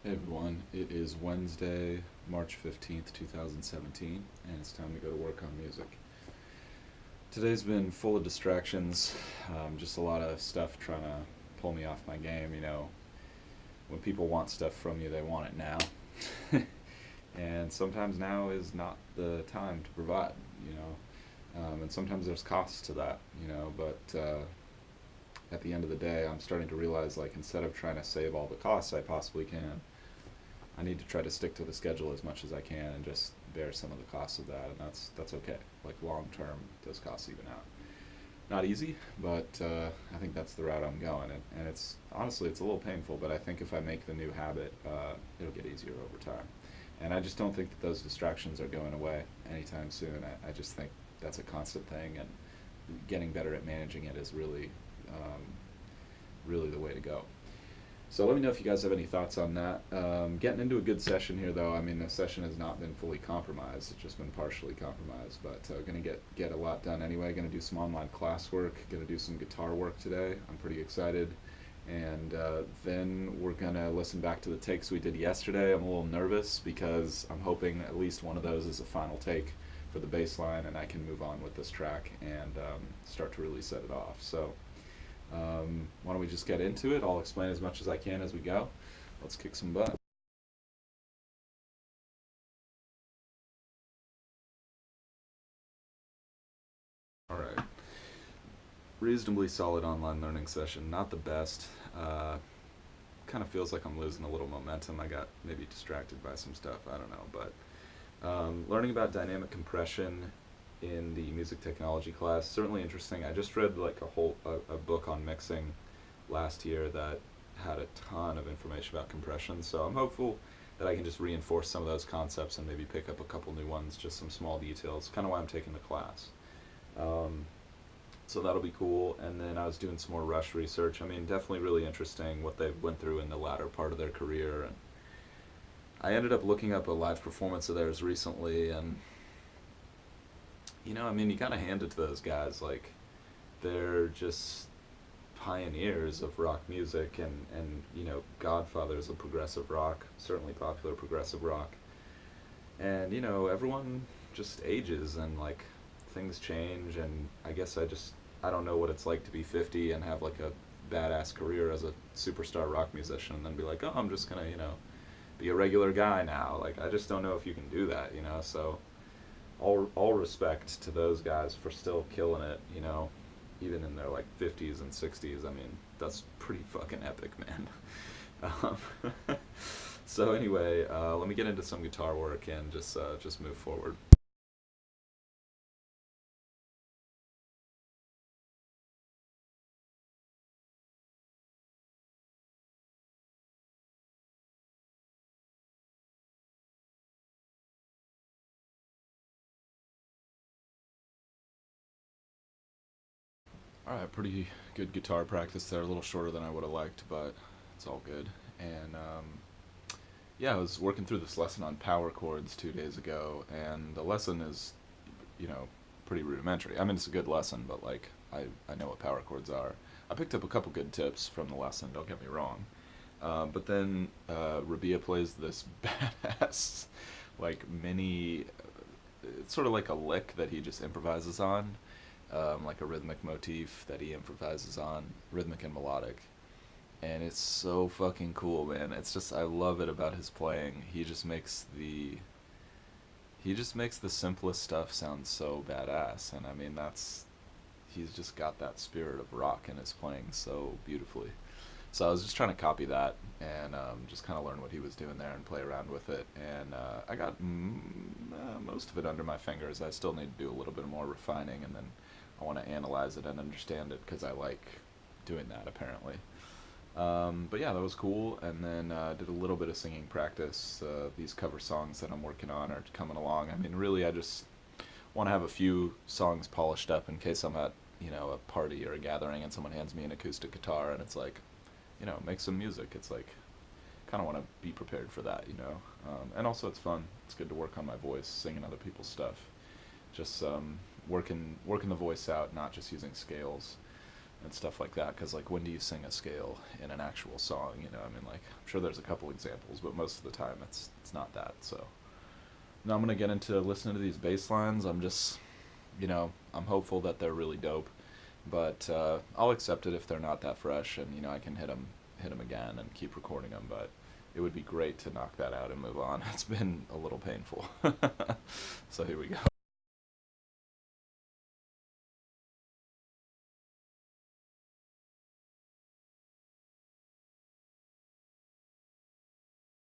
Hey everyone, it is Wednesday, March 15th, 2017, and it's time to go to work on music. Today's been full of distractions, just a lot of stuff trying to pull me off my game. When people want stuff from you, they want it now. And sometimes now is not the time to provide, you and sometimes there's costs to that, but at the end of the day, I'm starting to realize like instead of trying to save all the costs I possibly can, I need to try to stick to the schedule as much as I can and just bear some of the costs of that, and that's okay. Like long term, those costs even out. Not easy, but I think that's the route I'm going, and it's honestly it's a little painful, but I think if I make the new habit, it'll get easier over time. And I just don't think that those distractions are going away anytime soon. I just think that's a constant thing, and getting better at managing it is um, really the way to go. So let me know if you guys have any thoughts on that. Getting into a good session here, though. I mean, the session has not been fully compromised; it's just been partially compromised. But gonna get a lot done anyway. Gonna do some online classwork. Gonna do some guitar work today. I'm pretty excited. And then we're gonna listen back to the takes we did yesterday. I'm a little nervous because I'm hoping at least one of those is a final take for the bass line, and I can move on with this track and start to really set it off. So. Why don't we just get into it? I'll explain as much as I can as we go. Let's kick some butt. All right. Reasonably solid online learning session. Not the best. Kind of feels like I'm losing a little momentum. I got maybe distracted by some stuff. I don't know. But learning about dynamic compression in the music technology class certainly interesting. I just read like a book on mixing last year that had a ton of information about compression, so I'm hopeful that I can just reinforce some of those concepts and maybe pick up a couple new ones, just some small details. Kind of why I'm taking the class. Um, so that'll be cool. And then I was doing some more Rush research. I mean, definitely really interesting what they went through in the latter part of their career. And I ended up looking up a live performance of theirs recently, and I mean, you kind of hand it to those guys. Like, they're just pioneers of rock music and godfathers of progressive rock, certainly popular progressive rock. And, everyone just ages and, like, things change. And I guess I don't know what it's like to be 50 and have, like, a badass career as a superstar rock musician and then be like, oh, I'm just gonna, be a regular guy now. Like, I just don't know if you can do that. So all respect to those guys for still killing it, even in their like 50s and 60s. I mean, that's pretty fucking epic, man. Um, so anyway, let me get into some guitar work and just move forward. All right, pretty good guitar practice there. A little shorter than I would have liked, but it's all good. And yeah, I was working through this lesson on power chords 2 days ago, and the lesson is, you know, pretty rudimentary. I mean, it's a good lesson, but like, I know what power chords are. I picked up a couple good tips from the lesson, don't get me wrong. But then Rabia plays this badass, like, mini. It's sort of like a lick that he just improvises on, like a rhythmic motif that he improvises on, rhythmic and melodic, and it's so fucking cool, man. It's just I love it about his playing. He just makes the simplest stuff sound so badass, and I mean he's just got that spirit of rock in his playing so beautifully. So I was just trying to copy that and just kind of learn what he was doing there and play around with it. And I got most of it under my fingers. I still need to do a little bit more refining, and then I want to analyze it and understand it because I like doing that apparently. But yeah, that was cool. And then did a little bit of singing practice. These cover songs that I'm working on are coming along. I mean, really, I just want to have a few songs polished up in case I'm at a party or a gathering and someone hands me an acoustic guitar and it's like, make some music. It's like kind of want to be prepared for that. And also it's fun. It's good to work on my voice, singing other people's stuff. Just working the voice out, not just using scales. and stuff like that. Because like, when do you sing a scale in an actual song? You know, I mean, like, I'm sure there's a couple examples, but most of the time it's not that. So now I'm gonna get into listening to these bass lines. I'm just, I'm hopeful that they're really dope, but I'll accept it if they're not that fresh, and I can hit them again and keep recording them. But it would be great to knock that out and move on. It's been a little painful. So here we go.